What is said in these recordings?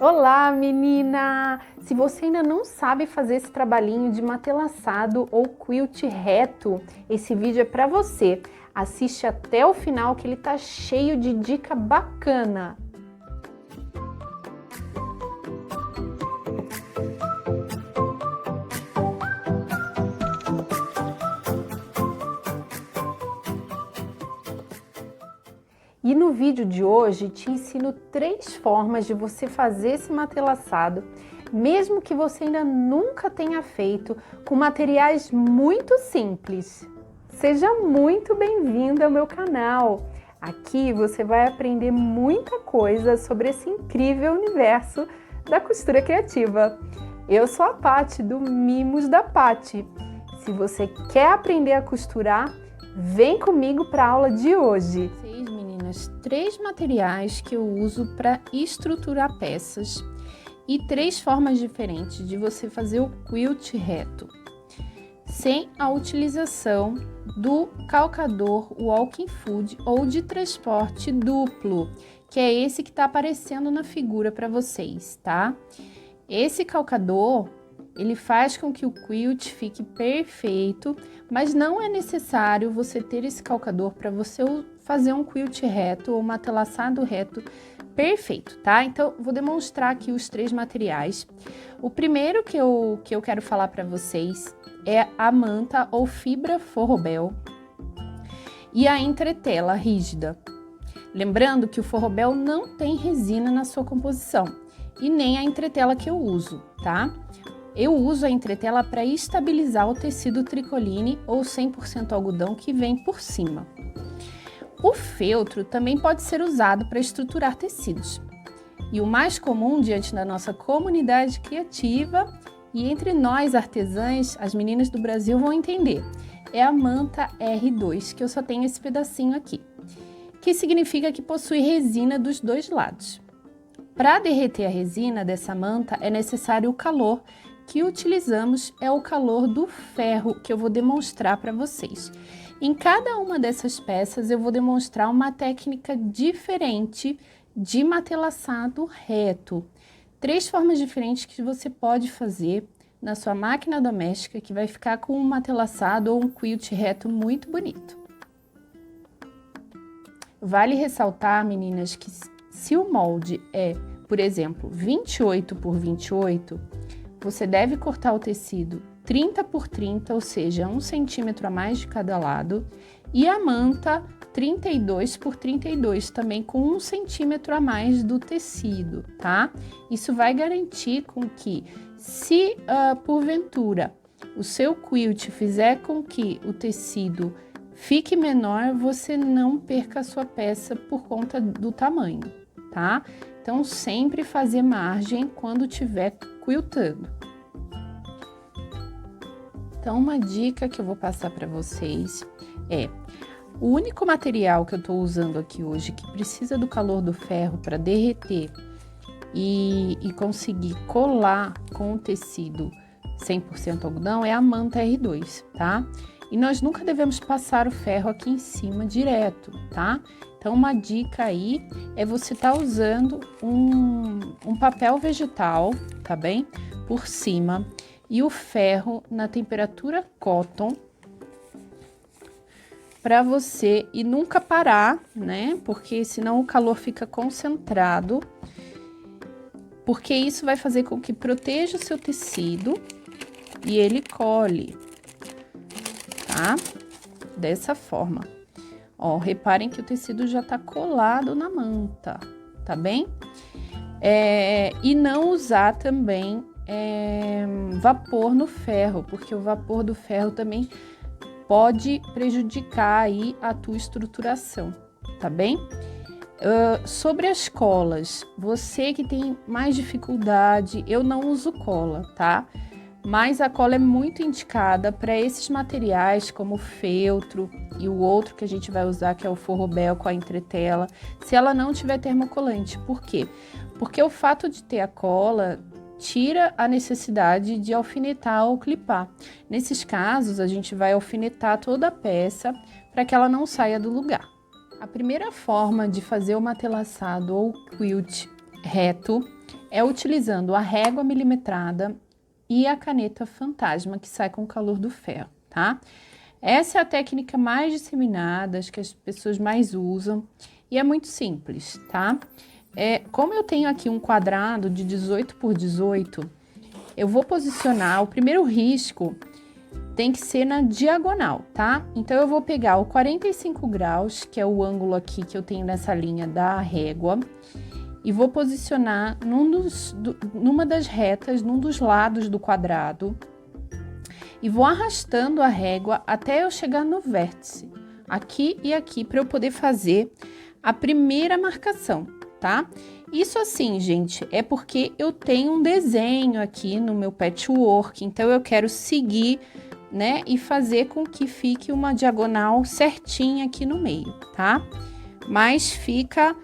Olá, menina! Se você ainda não sabe fazer esse trabalhinho de matelaçado ou quilt reto, esse vídeo é para você. Assiste até o final que ele tá cheio de dica bacana. E no vídeo de hoje te ensino 3 formas de você fazer esse matelaçado, mesmo que você ainda nunca tenha feito, com materiais muito simples. Seja muito bem-vinda ao meu canal! Aqui você vai aprender muita coisa sobre esse incrível universo da costura criativa. Eu sou a Paty, do Mimos da Paty. Se você quer aprender a costurar, vem comigo para a aula de hoje. Meninas, 3 materiais que eu uso para estruturar peças e 3 formas diferentes de você fazer o quilt reto, sem a utilização do calcador walking foot ou de transporte duplo, que é esse que está aparecendo na figura para vocês, tá? Esse calcador, ele faz com que o quilt fique perfeito, mas não é necessário você ter esse calcador para você fazer um quilt reto ou matelaçado reto perfeito, tá? Então, vou demonstrar aqui os 3 materiais. O primeiro que eu quero falar para vocês é a manta ou fibra forrobel e a entretela rígida. Lembrando que o forrobel não tem resina na sua composição e nem a entretela que eu uso, tá? Eu uso a entretela para estabilizar o tecido tricoline ou 100% algodão que vem por cima. O feltro também pode ser usado para estruturar tecidos. E o mais comum diante da nossa comunidade criativa e entre nós artesãs, as meninas do Brasil vão entender, é a manta R2, que eu só tenho esse pedacinho aqui, que significa que possui resina dos 2 lados. Para derreter a resina dessa manta é necessário o calor que utilizamos é o calor do ferro, que eu vou demonstrar para vocês. Em cada uma dessas peças eu vou demonstrar uma técnica diferente de matelaçado reto. 3 formas diferentes que você pode fazer na sua máquina doméstica que vai ficar com um matelaçado ou um quilt reto muito bonito. Vale ressaltar, meninas, que se o molde é, por exemplo, 28 por 28, você deve cortar o tecido 30 por 30, ou seja, 1 centímetro a mais de cada lado, e a manta 32 por 32, também com 1 centímetro a mais do tecido, tá? Isso vai garantir com que, se porventura o seu quilt fizer com que o tecido fique menor, você não perca a sua peça por conta do tamanho, tá? Então, sempre fazer margem quando estiver quiltando. Então, uma dica que eu vou passar para vocês é: o único material que eu estou usando aqui hoje que precisa do calor do ferro para derreter e conseguir colar com o tecido 100% algodão é a manta R2, tá? E nós nunca devemos passar o ferro aqui em cima direto, tá? Então, uma dica aí é você estar usando um papel vegetal, tá bem? Por cima, e o ferro na temperatura cotton, para você e nunca parar, né? Porque senão o calor fica concentrado, porque isso vai fazer com que proteja o seu tecido e ele cole, tá? Dessa forma. Ó, reparem que o tecido já tá colado na manta, tá bem? E não usar também vapor no ferro, porque o vapor do ferro também pode prejudicar aí a tua estruturação, tá bem? Sobre as colas, você que tem mais dificuldade, eu não uso cola, tá? Mas a cola é muito indicada para esses materiais como o feltro e o outro que a gente vai usar, que é o forrobel com a entretela, se ela não tiver termocolante. Por quê? Porque o fato de ter a cola tira a necessidade de alfinetar ou clipar. Nesses casos, a gente vai alfinetar toda a peça para que ela não saia do lugar. A primeira forma de fazer o matelaçado ou quilt reto é utilizando a régua milimetrada e a caneta fantasma, que sai com o calor do ferro, tá? Essa é a técnica mais disseminada, acho que as pessoas mais usam, e é muito simples, tá? Como eu tenho aqui um quadrado de 18 por 18, eu vou posicionar o primeiro risco, tem que ser na diagonal, tá? Então, eu vou pegar o 45 graus, que é o ângulo aqui que eu tenho nessa linha da régua, e vou posicionar numa das retas, num dos lados do quadrado, e vou arrastando a régua até eu chegar no vértice, aqui e aqui, para eu poder fazer a primeira marcação, tá? Isso assim, gente, é porque eu tenho um desenho aqui no meu patchwork, então eu quero seguir, né, e fazer com que fique uma diagonal certinha aqui no meio, tá? Mas fica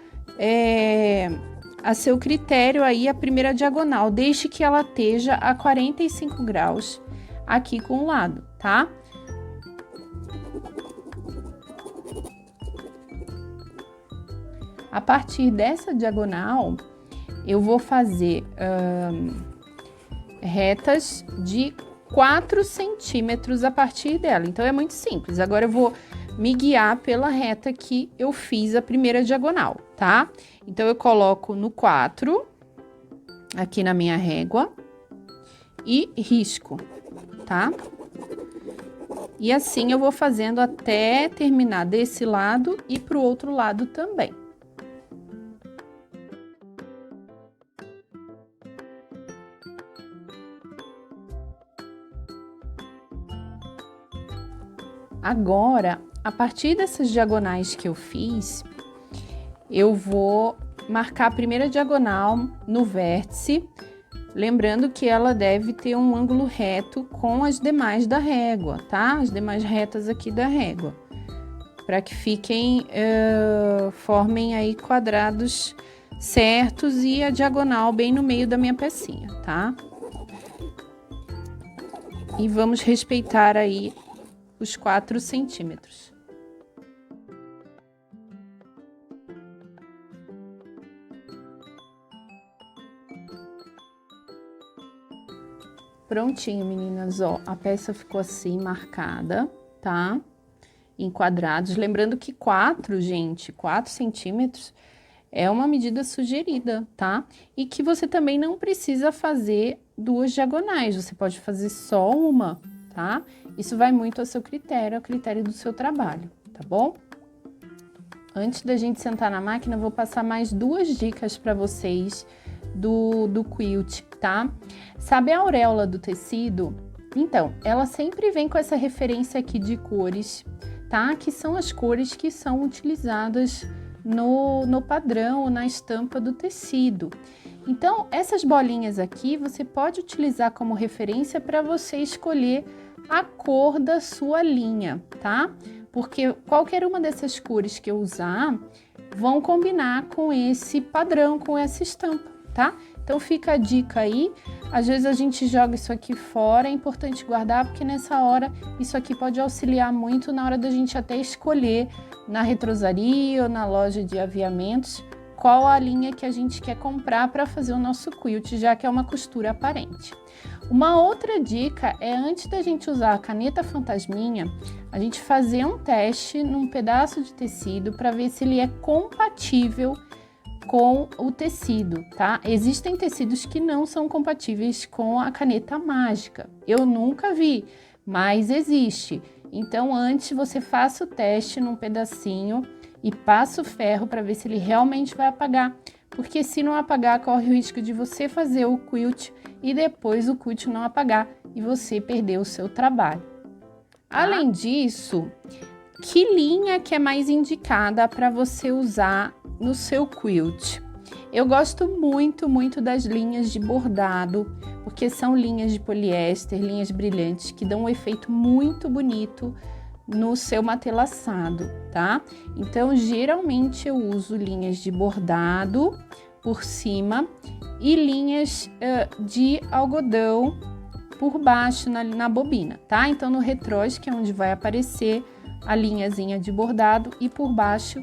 a seu critério aí a primeira diagonal, desde que ela esteja a 45 graus aqui com o lado, tá? A partir dessa diagonal, eu vou fazer retas de 4 centímetros a partir dela. Então, é muito simples. Agora, eu vou me guiar pela reta que eu fiz a primeira diagonal, tá? Então, eu coloco no 4, aqui na minha régua, e risco, tá? E assim eu vou fazendo até terminar desse lado e pro outro lado também. Agora, a partir dessas diagonais que eu fiz, eu vou marcar a primeira diagonal no vértice, lembrando que ela deve ter um ângulo reto com as demais da régua, tá? As demais retas aqui da régua, para que fiquem, formem aí quadrados certos e a diagonal bem no meio da minha pecinha, tá? E vamos respeitar aí os 4 centímetros. Prontinho, meninas, ó, a peça ficou assim, marcada, tá? Em quadrados, lembrando que 4 centímetros é uma medida sugerida, tá? E que você também não precisa fazer 2 diagonais, você pode fazer só uma, tá? Isso vai muito ao seu critério, ao critério do seu trabalho, tá bom? Antes da gente sentar na máquina, eu vou passar mais 2 dicas para vocês do quilt, tá? Sabe a auréola do tecido? Então, ela sempre vem com essa referência aqui de cores, tá? Que são as cores que são utilizadas no padrão, na estampa do tecido. Então, essas bolinhas aqui, você pode utilizar como referência para você escolher a cor da sua linha, tá? Porque qualquer uma dessas cores que eu usar vão combinar com esse padrão, com essa estampa, tá? Então fica a dica aí, às vezes a gente joga isso aqui fora, é importante guardar, porque nessa hora isso aqui pode auxiliar muito na hora da gente até escolher na retrosaria ou na loja de aviamentos qual a linha que a gente quer comprar para fazer o nosso quilt, já que é uma costura aparente. Uma outra dica é, antes da gente usar a caneta fantasminha, a gente fazer um teste num pedaço de tecido para ver se ele é compatível com o tecido, tá? Existem tecidos que não são compatíveis com a caneta mágica. Eu nunca vi, mas existe. Então, antes você faça o teste num pedacinho e passa o ferro para ver se ele realmente vai apagar. Porque se não apagar, corre o risco de você fazer o quilt e depois o quilt não apagar e você perder o seu trabalho. Além disso, que linha que é mais indicada para você usar no seu quilt? Eu gosto muito, muito das linhas de bordado, porque são linhas de poliéster, linhas brilhantes, que dão um efeito muito bonito no seu matelaçado, tá? Então, geralmente eu uso linhas de bordado por cima e linhas de algodão por baixo na bobina, tá? Então, no retroz, que é onde vai aparecer a linhazinha de bordado, e por baixo,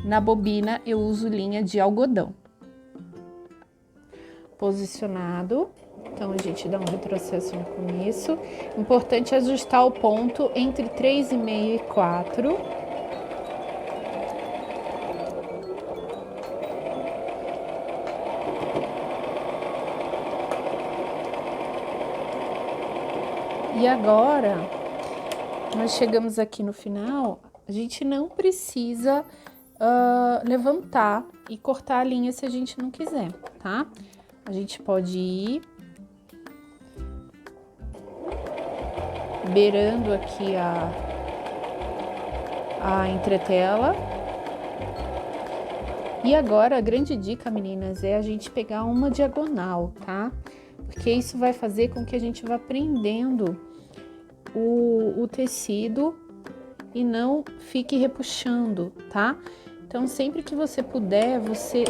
na bobina, eu uso linha de algodão. posicionado. Então, a gente dá um retrocesso no começo. Importante ajustar o ponto entre 3,5 e 4. E agora, nós chegamos aqui no final, a gente não precisa levantar e cortar a linha se a gente não quiser, tá? A gente pode ir beirando aqui a entretela. E agora, a grande dica, meninas, é a gente pegar uma diagonal, tá? Porque isso vai fazer com que a gente vá prendendo o tecido e não fique repuxando, tá? Então, sempre que você puder, você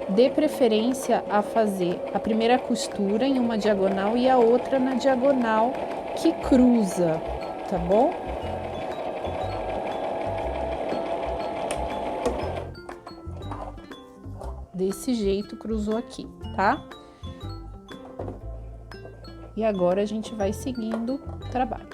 dê preferência a fazer a primeira costura em uma diagonal e a outra na diagonal que cruza, tá bom? Desse jeito, cruzou aqui, tá? E agora a gente vai seguindo o trabalho.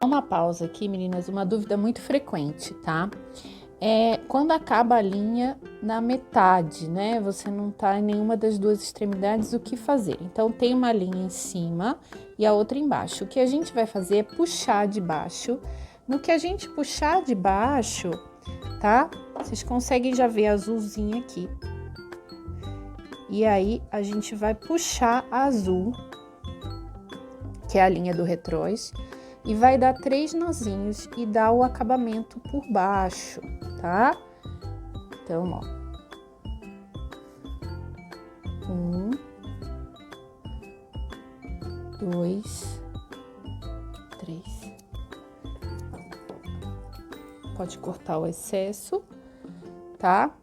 Uma pausa aqui, meninas, uma dúvida muito frequente, tá? Quando acaba a linha na metade, né? Você não tá em nenhuma das duas extremidades, o que fazer? Então, tem uma linha em cima e a outra embaixo. O que a gente vai fazer é puxar de baixo. No que a gente puxar de baixo, tá? Vocês conseguem já ver azulzinho aqui. E aí, a gente vai puxar a azul, que é a linha do retrós, e vai dar 3 nozinhos e dar o acabamento por baixo, tá? Então, ó. 1, 2, 3. Pode cortar o excesso, tá?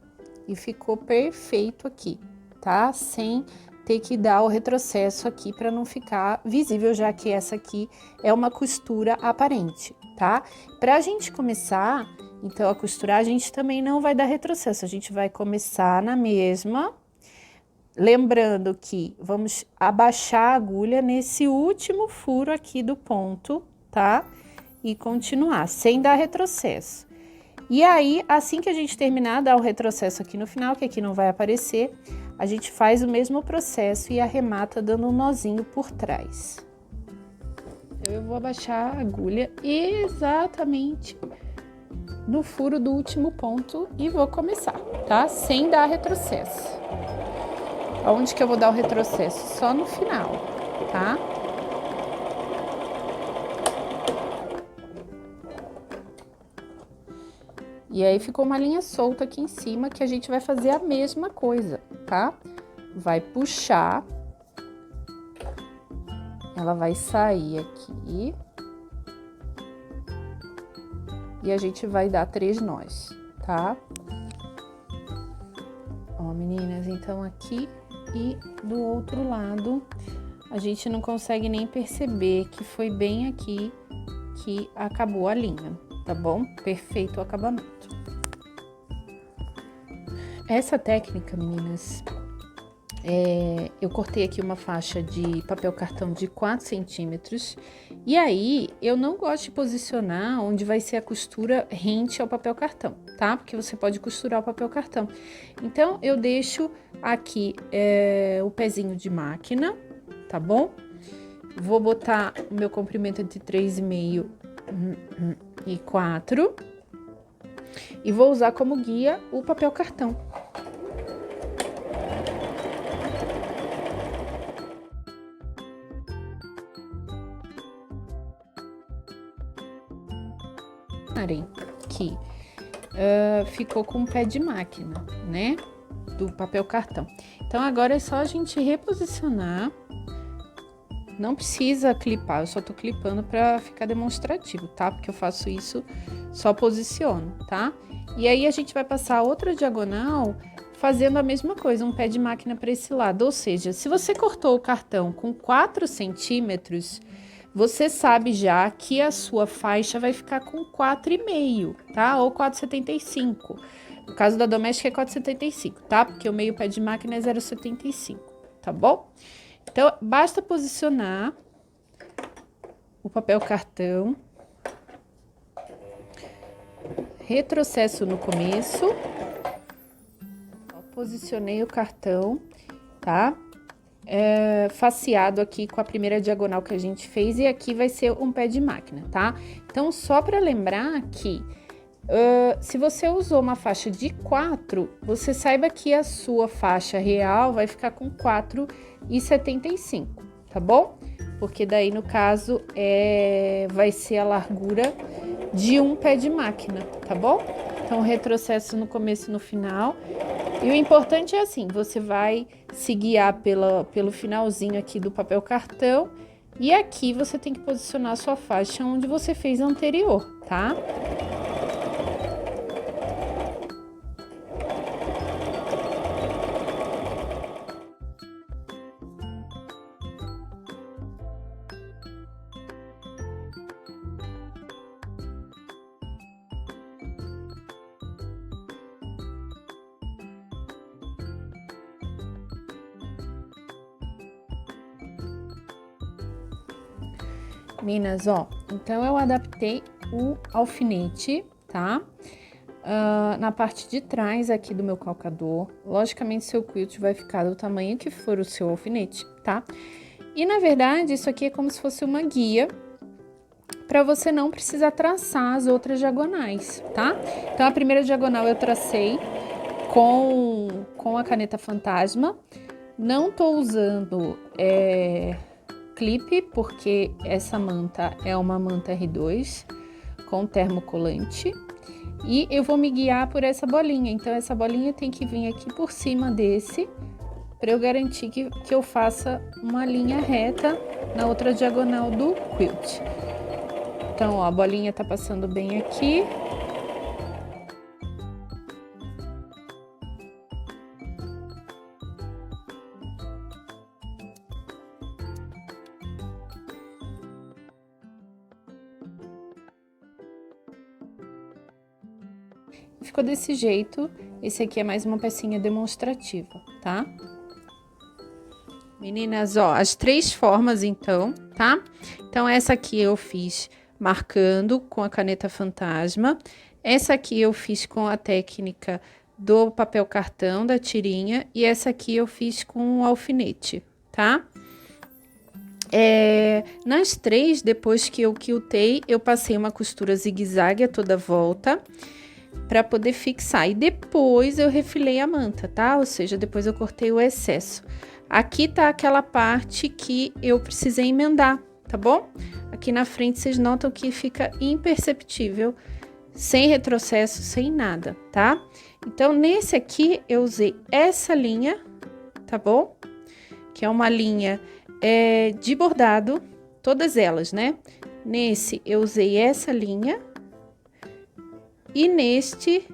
E ficou perfeito aqui, tá? Sem ter que dar o retrocesso aqui para não ficar visível, já que essa aqui é uma costura aparente, tá? Pra gente começar, então, a costurar, a gente também não vai dar retrocesso, a gente vai começar na mesma, lembrando que vamos abaixar a agulha nesse último furo aqui do ponto, tá? E continuar, sem dar retrocesso. E aí, assim que a gente terminar, dar o retrocesso aqui no final, que aqui não vai aparecer, a gente faz o mesmo processo e arremata dando um nozinho por trás. Eu vou abaixar a agulha exatamente no furo do último ponto e vou começar, tá? Sem dar retrocesso. Aonde que eu vou dar o retrocesso? Só no final, tá? E aí, ficou uma linha solta aqui em cima que a gente vai fazer a mesma coisa, tá? Vai puxar, ela vai sair aqui e a gente vai dar 3 nós, tá? Ó, meninas, então aqui e do outro lado, a gente não consegue nem perceber que foi bem aqui que acabou a linha, tá bom? Perfeito o acabamento. Essa técnica, meninas, eu cortei aqui uma faixa de papel cartão de 4 centímetros e aí eu não gosto de posicionar onde vai ser a costura rente ao papel cartão, tá? Porque você pode costurar o papel cartão. Então, eu deixo aqui o pezinho de máquina, tá bom? Vou botar o meu comprimento entre 3,5 e 4 e vou usar como guia o papel cartão. Que ficou com o pé de máquina, né? Do papel cartão. Então, agora é só a gente reposicionar Não precisa clipar, eu só tô clipando para ficar demonstrativo, tá? Porque eu faço isso, só posiciono, tá? E aí a gente vai passar outra diagonal fazendo a mesma coisa, um pé de máquina para esse lado. Ou seja, se você cortou o cartão com 4 centímetros, você sabe já que a sua faixa vai ficar com 4,5, tá? Ou 4,75. No caso da doméstica é 4,75, tá? Porque o meio pé de máquina é 0,75, tá bom? Então, basta posicionar o papel cartão, retrocesso no começo, posicionei o cartão, tá? Faceado aqui com a primeira diagonal que a gente fez e aqui vai ser um pé de máquina, tá? Então, só para lembrar que se você usou uma faixa de 4, você saiba que a sua faixa real vai ficar com 4,75, tá bom? Porque daí, no caso, vai ser a largura de um pé de máquina, tá bom? Então, retrocesso no começo e no final. E o importante é assim, você vai se guiar pelo finalzinho aqui do papel cartão e aqui você tem que posicionar a sua faixa onde você fez a anterior, tá? Meninas, ó, então eu adaptei o alfinete, tá? Na parte de trás aqui do meu calcador. Logicamente, seu quilt vai ficar do tamanho que for o seu alfinete, tá? E, na verdade, isso aqui é como se fosse uma guia para você não precisar traçar as outras diagonais, tá? Então, a primeira diagonal eu tracei com a caneta fantasma. Não tô usando clipe, porque essa manta é uma manta R2 com termocolante. E eu vou me guiar por essa bolinha. Então, essa bolinha tem que vir aqui por cima desse, para eu garantir que eu faça uma linha reta na outra diagonal do quilt. Então, ó, a bolinha tá passando bem aqui. Ficou desse jeito. Esse aqui é mais uma pecinha demonstrativa, tá? Meninas, ó, as 3 formas, então, tá? Então, essa aqui eu fiz marcando com a caneta fantasma. Essa aqui eu fiz com a técnica do papel cartão, da tirinha. E essa aqui eu fiz com o alfinete, tá? Nas 3, depois que eu quiltei, eu passei uma costura zigue-zague a toda volta para poder fixar. E depois eu refilei a manta, tá? Ou seja, depois eu cortei o excesso. Aqui tá aquela parte que eu precisei emendar, tá bom? Aqui na frente vocês notam que fica imperceptível, sem retrocesso, sem nada, tá? Então, nesse aqui eu usei essa linha, tá bom? Que é uma linha de bordado, todas elas, né? Nesse eu usei essa linha. E neste,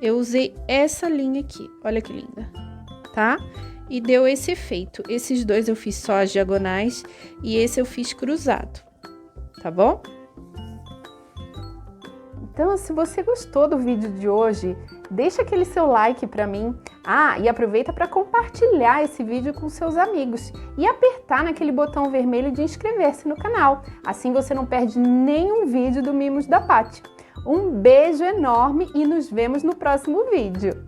eu usei essa linha aqui, olha que linda, tá? E deu esse efeito. Esses dois eu fiz só as diagonais e esse eu fiz cruzado, tá bom? Então, se você gostou do vídeo de hoje, deixa aquele seu like pra mim. E aproveita para compartilhar esse vídeo com seus amigos e apertar naquele botão vermelho de inscrever-se no canal. Assim você não perde nenhum vídeo do Mimos da Paty. Um beijo enorme e nos vemos no próximo vídeo.